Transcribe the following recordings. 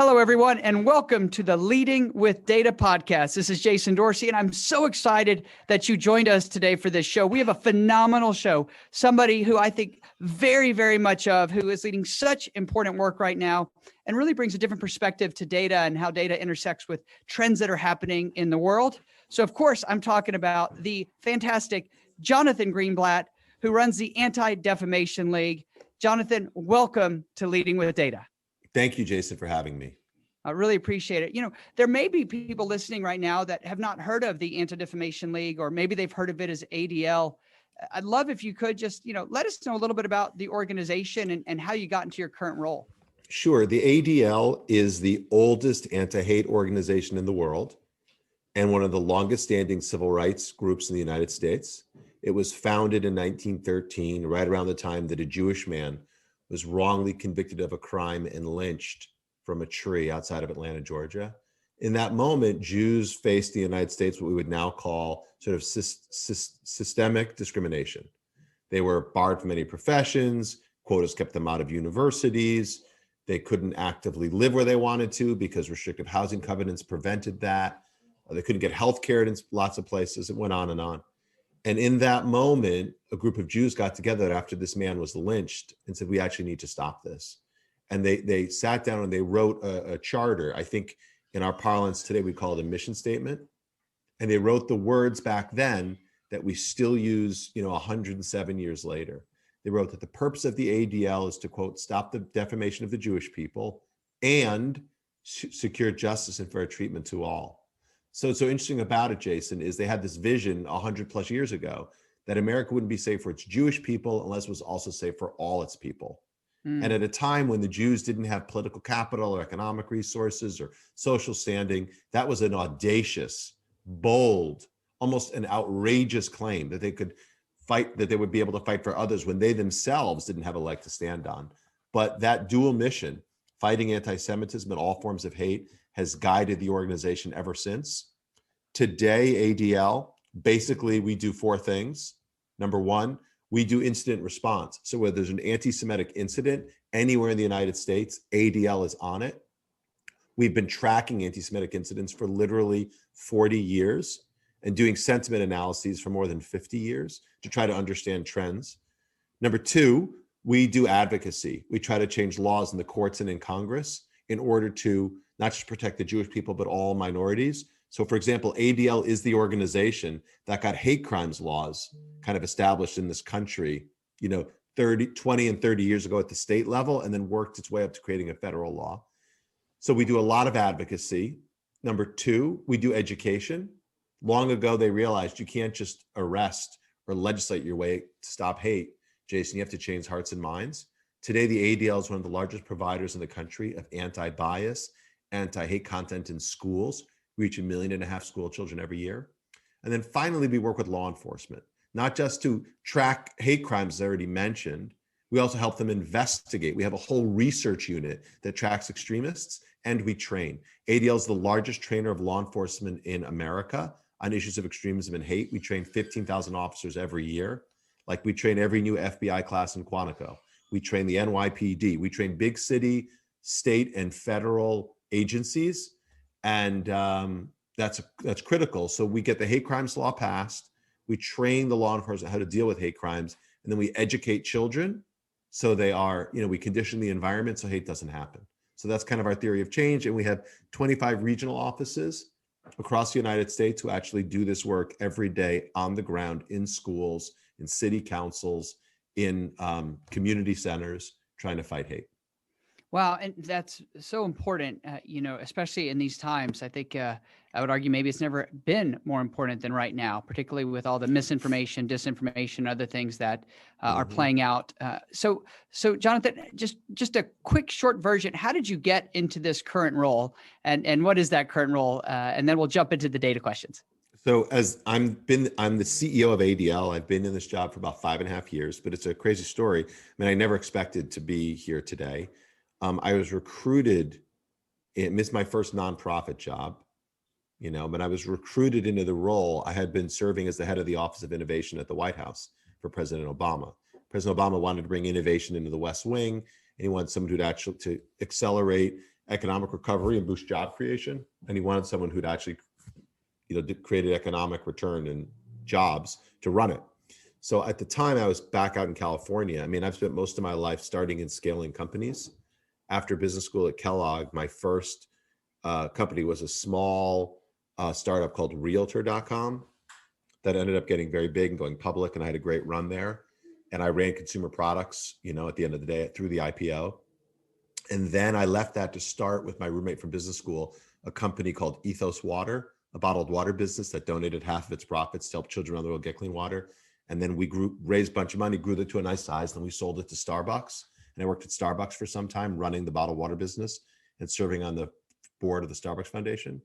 Hello, everyone, and welcome to the Leading with Data podcast. This is Jason Dorsey, and I'm so excited that you joined us today for this show. We have a phenomenal show, somebody who I think very, very much of, who is leading such important work right now and really brings a different perspective to data and how data intersects with trends that are happening in the world. So, of course, I'm talking about the fantastic Jonathan Greenblatt, who runs the Anti-Defamation League. Jonathan, welcome to Leading with Data. Thank you, Jason, for having me. I really appreciate it. You know, there may be people listening right now that have not heard of the Anti-Defamation League, or maybe they've heard of it as ADL. I'd love if you could just, let us know a little bit about the organization and how you got into your current role. Sure. The ADL is the oldest anti-hate organization in the world and one of the longest standing civil rights groups in the United States. It was founded in 1913, right around the time that a Jewish man was wrongly convicted of a crime and lynched from a tree outside of Atlanta, Georgia. In that moment, Jews faced in the United States what we would now call sort of systemic discrimination. They were barred from many professions, quotas kept them out of universities, they couldn't actively live where they wanted to because restrictive housing covenants prevented that. They couldn't get health care in lots of places. It went on and on. And in that moment, a group of Jews got together after this man was lynched and said, we actually need to stop this. And they sat down and they wrote a charter. I think in our parlance today, we call it a mission statement. And they wrote the words back then that we still use, 107 years later. They wrote that the purpose of the ADL is to, quote, stop the defamation of the Jewish people and secure justice and fair treatment to all. So what's so interesting about it, Jason, is they had this vision 100 plus years ago that America wouldn't be safe for its Jewish people unless it was also safe for all its people. And at a time when the Jews didn't have political capital or economic resources or social standing, that was an audacious, bold, almost an outrageous claim that they could fight, that they would be able to fight for others when they themselves didn't have a leg to stand on. But that dual mission, fighting anti-Semitism and all forms of hate, has guided the organization ever since. Today, ADL, basically we do four things. Number one, we do incident response. So where there's an anti-Semitic incident anywhere in the United States, ADL is on it. We've been tracking anti-Semitic incidents for literally 40 years and doing sentiment analyses for more than 50 years to try to understand trends. Number two, we do advocacy. We try to change laws in the courts and in Congress in order to not just protect the Jewish people, but all minorities. So for example, ADL is the organization that got hate crimes laws kind of established in this country, 20 and 30 years ago at the state level, and then worked its way up to creating a federal law. So we do a lot of advocacy. Number two, we do education. Long ago, they realized you can't just arrest or legislate your way to stop hate. Jason, you have to change hearts and minds. Today, the ADL is one of the largest providers in the country of anti-bias, anti-hate content in schools, reach 1.5 million school children every year. And then finally, we work with law enforcement, not just to track hate crimes, as I already mentioned. We also help them investigate. We have a whole research unit that tracks extremists, and we train. ADL is the largest trainer of law enforcement in America on issues of extremism and hate. We train 15,000 officers every year. Like we train every new FBI class in Quantico. We train the NYPD. We train big city, state, and federal agencies. And that's critical. So we get the hate crimes law passed. We train the law enforcement how to deal with hate crimes. And then we educate children so they are, we condition the environment so hate doesn't happen. So that's kind of our theory of change. And we have 25 regional offices across the United States who actually do this work every day on the ground in schools, in city councils, in community centers, trying to fight hate. Wow. And that's so important, especially in these times. I think I would argue maybe it's never been more important than right now, particularly with all the misinformation, disinformation, other things that are playing out. So Jonathan, just a quick short version. How did you get into this current role, and what is that current role? And then we'll jump into the data questions. So as I'm the CEO of ADL. I've been in this job for about 5.5 years, but it's a crazy story. I never expected to be here today. I was recruited, it missed my first nonprofit job, but I was recruited into the role. I had been serving as the head of the Office of Innovation at the White House for President Obama. President Obama wanted to bring innovation into the West Wing, and he wanted someone who'd actually to accelerate economic recovery and boost job creation. And he wanted someone who'd actually, created economic return and jobs to run it. So at the time I was back out in California. I mean, I've spent most of my life starting and scaling companies. After business school at Kellogg, my first company was a small startup called Realtor.com that ended up getting very big and going public. And I had a great run there. And I ran consumer products, at the end of the day through the IPO. And then I left that to start with my roommate from business school, a company called Ethos Water, a bottled water business that donated half of its profits to help children around the world get clean water. And then we raised a bunch of money, grew it to a nice size. Then we sold it to Starbucks. And I worked at Starbucks for some time, running the bottled water business and serving on the board of the Starbucks Foundation.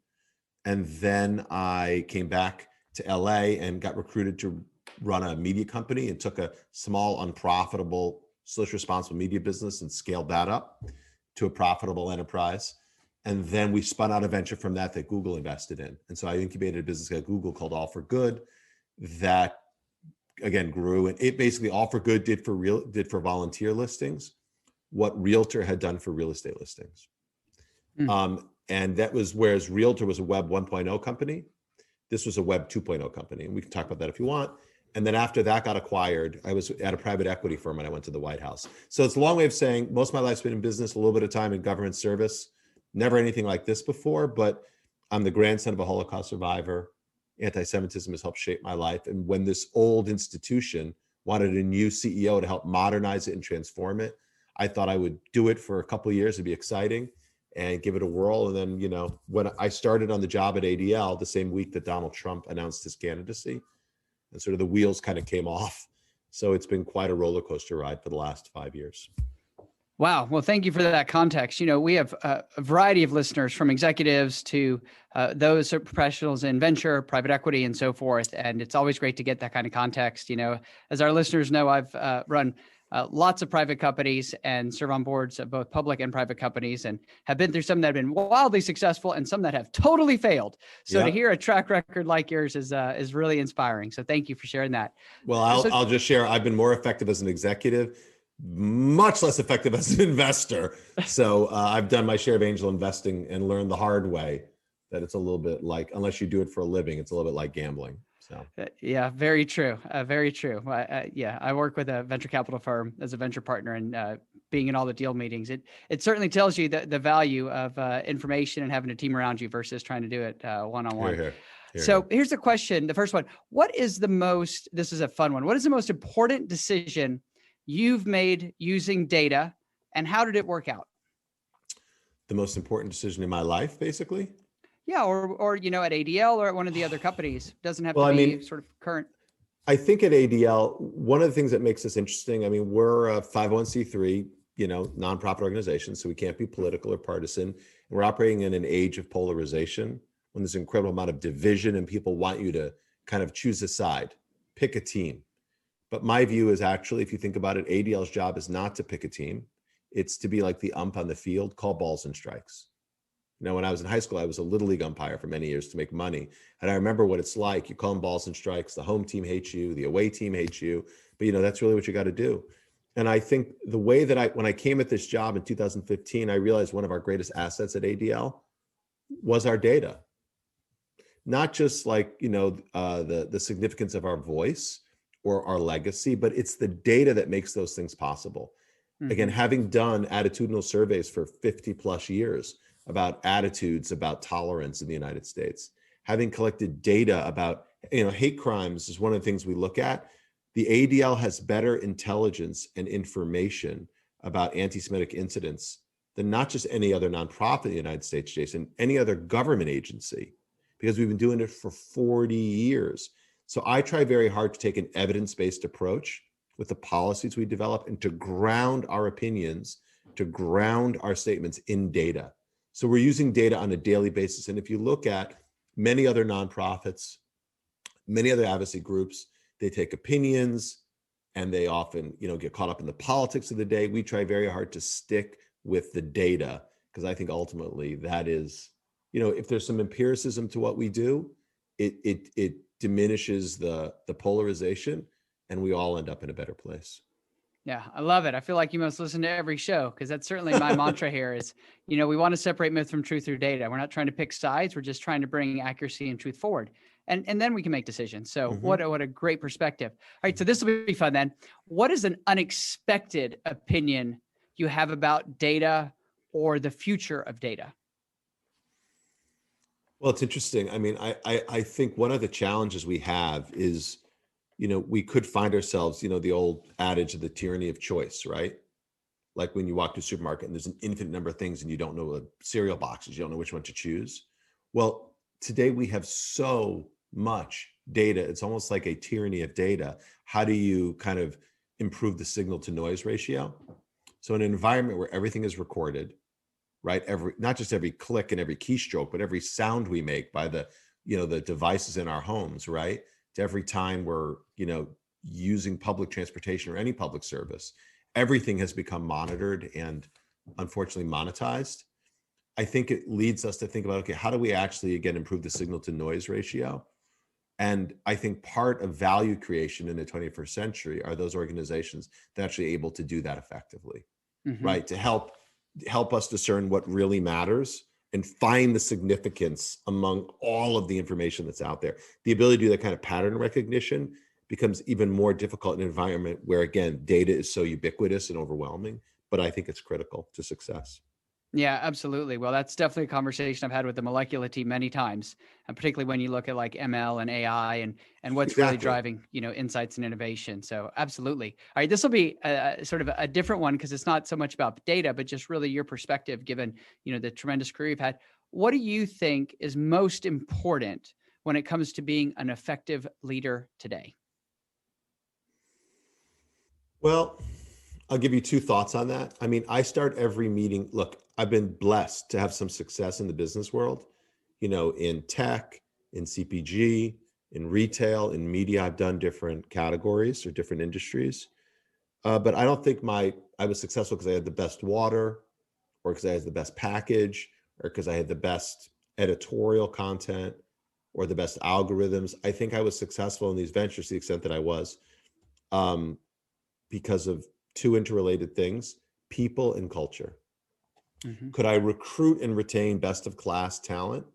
And then I came back to LA and got recruited to run a media company and took a small, unprofitable, socially responsible media business and scaled that up to a profitable enterprise. And then we spun out a venture from that Google invested in. And so I incubated a business at Google called All for Good that, again, grew. And it basically, All for Good did for volunteer listings what Realtor had done for real estate listings. And that was, whereas Realtor was a Web 1.0 company, this was a Web 2.0 company. And we can talk about that if you want. And then after that got acquired, I was at a private equity firm and I went to the White House. So it's a long way of saying most of my life's been in business, a little bit of time in government service, never anything like this before, but I'm the grandson of a Holocaust survivor. Anti-Semitism has helped shape my life. And when this old institution wanted a new CEO to help modernize it and transform it, I thought I would do it for a couple of years. It'd be exciting and give it a whirl. And then, when I started on the job at ADL, the same week that Donald Trump announced his candidacy, and sort of the wheels kind of came off. So it's been quite a roller coaster ride for the last 5 years. Wow. Well, thank you for that context. We have a variety of listeners, from executives to those professionals in venture, private equity, and so forth. And it's always great to get that kind of context. As our listeners know, I've run lots of private companies and serve on boards of both public and private companies, and have been through some that have been wildly successful and some that have totally failed. So to hear a track record like yours is really inspiring. So thank you for sharing that. Well, I'll just share, I've been more effective as an executive, much less effective as an investor. So I've done my share of angel investing and learned the hard way that it's a little bit like, unless you do it for a living, it's a little bit like gambling. So. Yeah, very true. Very true. I work with a venture capital firm as a venture partner, and being in all the deal meetings, it certainly tells you the value of information and having a team around you versus trying to do it one-on-one. So here's the question. The first one, this is a fun one. What is the most important decision you've made using data, and how did it work out? The most important decision in my life, basically? Yeah, or at ADL or at one of the other companies. Doesn't have to be sort of current. I think at ADL, one of the things that makes us interesting, we're a 501c3, nonprofit organization, so we can't be political or partisan. And we're operating in an age of polarization when there's an incredible amount of division and people want you to kind of choose a side, pick a team. But my view is actually, if you think about it, ADL's job is not to pick a team. It's to be like the ump on the field, call balls and strikes. When I was in high school, I was a little league umpire for many years to make money. And I remember what it's like. You call them balls and strikes. The home team hates you. The away team hates you. But, that's really what you got to do. And I think the way that when I came at this job in 2015, I realized one of our greatest assets at ADL was our data. Not just like, the significance of our voice or our legacy, but it's the data that makes those things possible. Mm-hmm. Again, having done attitudinal surveys for 50 plus years, about attitudes, about tolerance in the United States, having collected data about, hate crimes is one of the things we look at. The ADL has better intelligence and information about anti-Semitic incidents than not just any other nonprofit in the United States, Jason, any other government agency, because we've been doing it for 40 years. So I try very hard to take an evidence-based approach with the policies we develop and to ground our opinions, to ground our statements in data. So we're using data on a daily basis. And if you look at many other nonprofits, many other advocacy groups, they take opinions and they often, get caught up in the politics of the day. We try very hard to stick with the data, because I think ultimately that is, if there's some empiricism to what we do, it diminishes the polarization and we all end up in a better place. Yeah, I love it. I feel like you must listen to every show because that's certainly my mantra here is, we want to separate myth from truth through data. We're not trying to pick sides. We're just trying to bring accuracy and truth forward. And then we can make decisions. So Mhm. what a great perspective. All right, so this will be fun then. What is an unexpected opinion you have about data or the future of data? Well, it's interesting. I mean, I think one of the challenges we have is, we could find ourselves, the old adage of the tyranny of choice, right? Like when you walk to a supermarket and there's an infinite number of things and you don't know the cereal boxes, you don't know which one to choose. Well, today we have so much data. It's almost like a tyranny of data. How do you kind of improve the signal to noise ratio? So in an environment where everything is recorded, right? Not just every click and every keystroke, but every sound we make by the devices in our homes, right? To every time we're, using public transportation or any public service, everything has become monitored and unfortunately monetized. I think it leads us to think about, okay, how do we actually, again, improve the signal to noise ratio? And I think part of value creation in the 21st century are those organizations that are actually able to do that effectively, Mhm. right? To help us discern what really matters and find the significance among all of the information that's out there. The ability to do that kind of pattern recognition becomes even more difficult in an environment where, again, data is so ubiquitous and overwhelming, but I think it's critical to success. Yeah, absolutely. Well, that's definitely a conversation I've had with the Molecula team many times, and particularly when you look at like ML and AI and what's really Exactly. driving, insights and innovation. So absolutely. All right, this will be sort of a different one because it's not so much about data, but just really your perspective, given the tremendous career you've had. What do you think is most important when it comes to being an effective leader today? Well, I'll give you two thoughts on that. I mean, I start every meeting. Look, I've been blessed to have some success in the business world, in tech, in CPG, in retail, in media. I've done different categories or different industries. But I don't think I was successful because I had the best water or because I had the best package or because I had the best editorial content or the best algorithms. I think I was successful in these ventures to the extent that I was. Um, because of two interrelated things: people and culture. Hmm. Could I recruit and retain best of class talent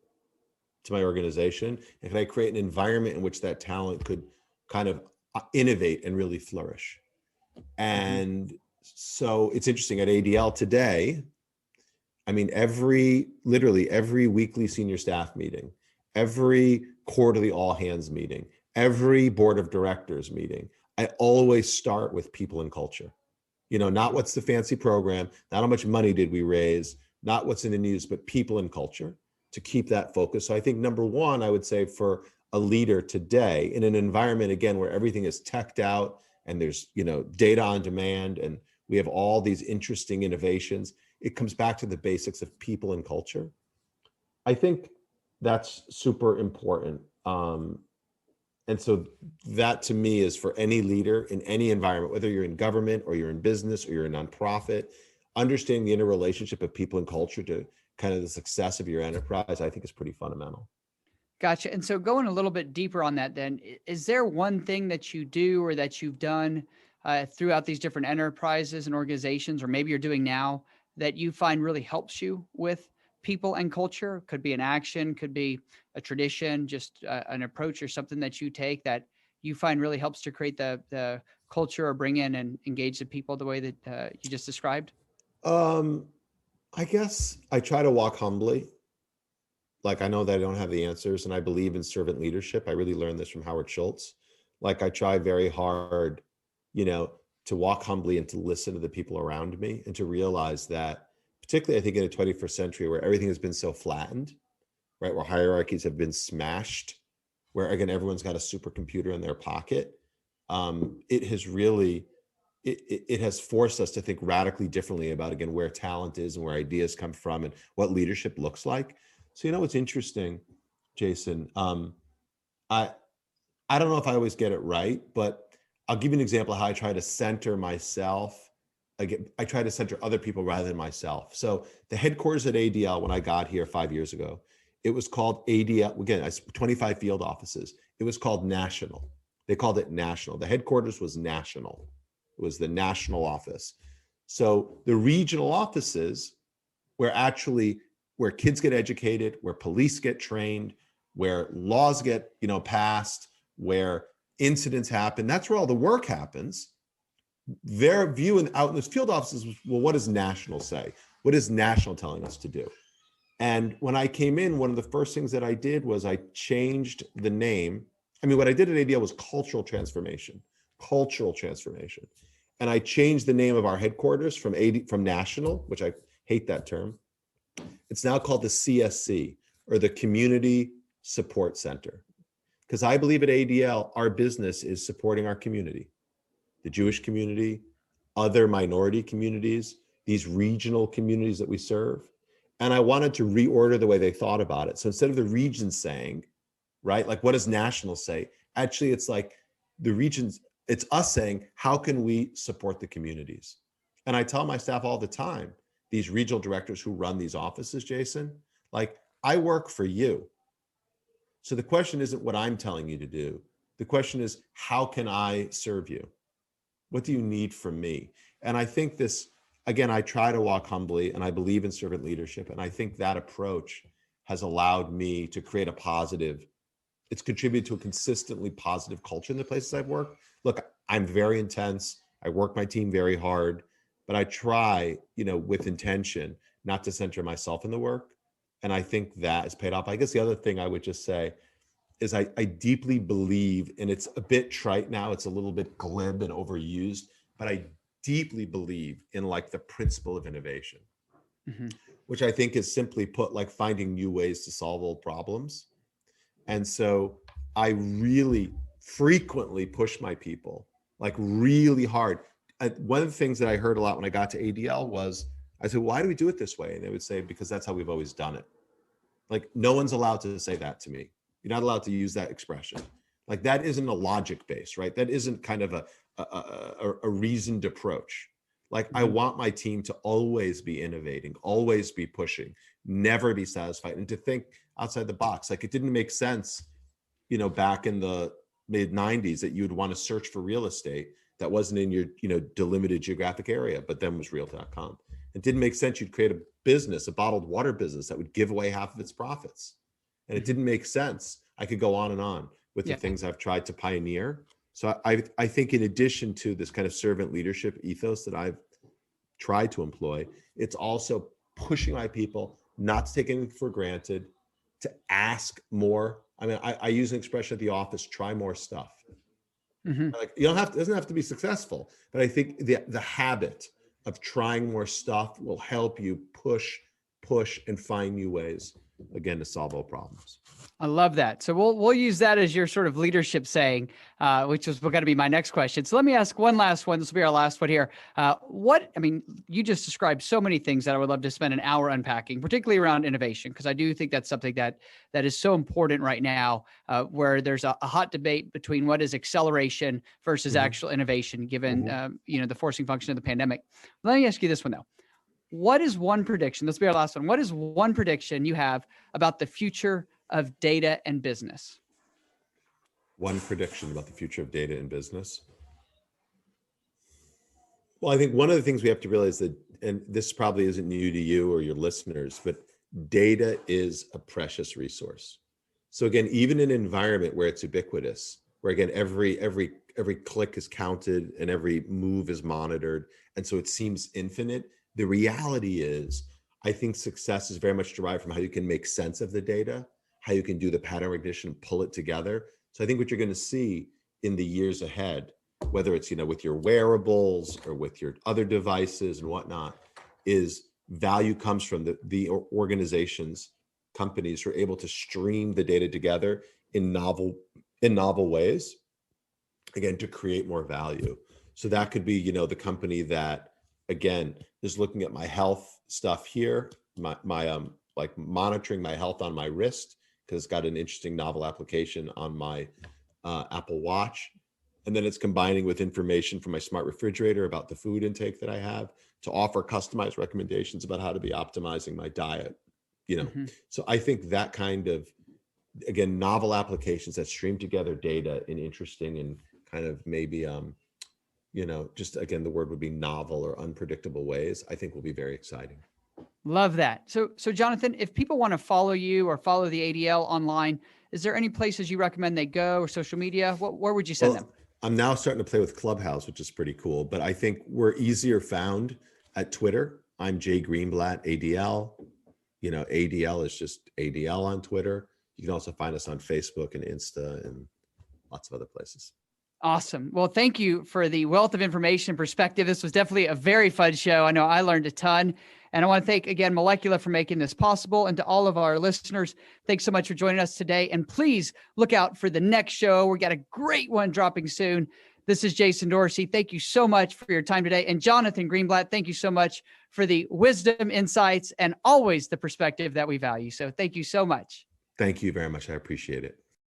to my organization? And could I create an environment in which that talent could kind of innovate and really flourish? Hmm. And so it's interesting at ADL today. I mean, literally every weekly senior staff meeting, every quarterly all hands meeting, every board of directors meeting, I always start with people and culture. Not what's the fancy program, not how much money did we raise, not what's in the news, but people and culture, to keep that focus. So I think number one, I would say for a leader today in an environment, again, where everything is teched out and there's, data on demand and we have all these interesting innovations, it comes back to the basics of people and culture. I think that's super important. And so that to me is for any leader in any environment, whether you're in government or you're in business or you're a nonprofit, understanding the interrelationship of people and culture to kind of the success of your enterprise, I think is pretty fundamental. Gotcha. And so going a little bit deeper on that, then, is there one thing that you do or that you've done throughout these different enterprises and organizations, or maybe you're doing now, that you find really helps you with people and culture? Could be an action, could be a tradition, just an approach or something that you take that you find really helps to create the culture or bring in and engage the people the way that you just described? Um, I guess I try to walk humbly. Like I know that I don't have the answers and I believe in servant leadership. I really learned this from Howard Schultz. Like I try very hard, you know, to walk humbly and to listen to the people around me and to realize that, particularly I think in the 21st century where everything has been so flattened, right? Where hierarchies have been smashed, where again, everyone's got a supercomputer in their pocket. It has really, it has forced us to think radically differently about, again, where talent is and where ideas come from and what leadership looks like. So, what's interesting, Jason, I, I don't know if I always get it right, but I'll give you an example of how I try to center myself. Again, I try to center other people rather than myself. So the headquarters at ADL, when I got here 5 years ago, it was called ADL. Again, 25 field offices. It was called National. They called it National. The headquarters was National, It was the national office. So the regional offices where kids get educated, where police get trained, where laws get, passed, where incidents happen, that's where all the work happens. Their view out in those field offices was, well, what does national say? What is national telling us to do? And when I came in, one of the first things that I did was I changed the name. I mean, what I did at ADL was cultural transformation. And I changed the name of our headquarters from national, which I hate that term. It's now called the CSC, or the Community Support Center. Because I believe at ADL, our business is supporting our community, the Jewish community, other minority communities, these regional communities that we serve. And I wanted to reorder the way they thought about it. So instead of the region saying, right, like what does national say? Actually, it's like the regions, it's us saying, how can we support the communities? And I tell my staff all the time, these regional directors who run these offices, Jason, like, I work for you. So the question isn't what I'm telling you to do. The question is, how can I serve you? What do you need from me? And I think this, again, I try to walk humbly, and I believe in servant leadership. And I think that approach has allowed me to create it's contributed to a consistently positive culture in the places I've worked. Look, I'm very intense. I work my team very hard, but I try, with intention, not to center myself in the work. And I think that has paid off. I guess the other thing I would just say is I deeply believe, and it's a bit trite now, it's a little bit glib and overused, but I deeply believe in like the principle of innovation, which I think is simply put like finding new ways to solve old problems. And so I really frequently push my people like really hard. One of the things that I heard a lot when I got to ADL was, I said, why do we do it this way? And they would say, because that's how we've always done it. Like, no one's allowed to say that to me. You're not allowed to use that expression. Like, that isn't a logic base, right? That isn't kind of a reasoned approach. Like, I want my team to always be innovating, always be pushing, never be satisfied, and to think outside the box. Like, it didn't make sense, back in the mid 90s that you would want to search for real estate that wasn't in your, delimited geographic area, but then was real.com. It didn't make sense you'd create a business, a bottled water business that would give away half of its profits. And it didn't make sense. I could go on and on with the things I've tried to pioneer. So I think in addition to this kind of servant leadership ethos that I've tried to employ, it's also pushing my people not to take anything for granted, to ask more. I mean, I use an expression at the office, try more stuff. Like, it doesn't have to be successful, but I think the habit of trying more stuff will help you push and find new ways, again, to solve all problems. I love that. So we'll use that as your sort of leadership saying, which is going to be my next question. So let me ask one last one. This will be our last one here. You just described so many things that I would love to spend an hour unpacking, particularly around innovation, because I do think that's something that is so important right now, where there's a hot debate between what is acceleration versus actual innovation, given the forcing function of the pandemic. Let me ask you this one though. What is one prediction? This will be our last one. What is one prediction you have about the future of data and business? One prediction about the future of data and business. Well, I think one of the things we have to realize that, and this probably isn't new to you or your listeners, but data is a precious resource. So again, even in an environment where it's ubiquitous, where again, every click is counted and every move is monitored, and so it seems infinite, the reality is, I think success is very much derived from how you can make sense of the data, how you can do the pattern recognition, pull it together. So I think what you're going to see in the years ahead, whether it's, with your wearables or with your other devices and whatnot, is value comes from the organizations, companies who are able to stream the data together in novel ways, again, to create more value. So that could be, the company that, again, is looking at my health stuff here, my like monitoring my health on my wrist, because it's got an interesting novel application on my Apple Watch. And then it's combining with information from my smart refrigerator about the food intake that I have to offer customized recommendations about how to be optimizing my diet, So I think that kind of, again, novel applications that stream together data in interesting and kind of maybe just again, the word would be novel or unpredictable ways, I think will be very exciting. Love that. So Jonathan, if people want to follow you or follow the ADL online, is there any places you recommend they go or social media? Where would you send them? I'm now starting to play with Clubhouse, which is pretty cool, but I think we're easier found at Twitter. I'm Jay Greenblatt, ADL. ADL is just ADL on Twitter. You can also find us on Facebook and Insta and lots of other places. Awesome. Well, thank you for the wealth of information and perspective. This was definitely a very fun show. I know I learned a ton. And I want to thank, again, Molecula for making this possible. And to all of our listeners, thanks so much for joining us today. And please look out for the next show. We got a great one dropping soon. This is Jason Dorsey. Thank you so much for your time today. And Jonathan Greenblatt, thank you so much for the wisdom, insights, and always the perspective that we value. So thank you so much. Thank you very much. I appreciate it.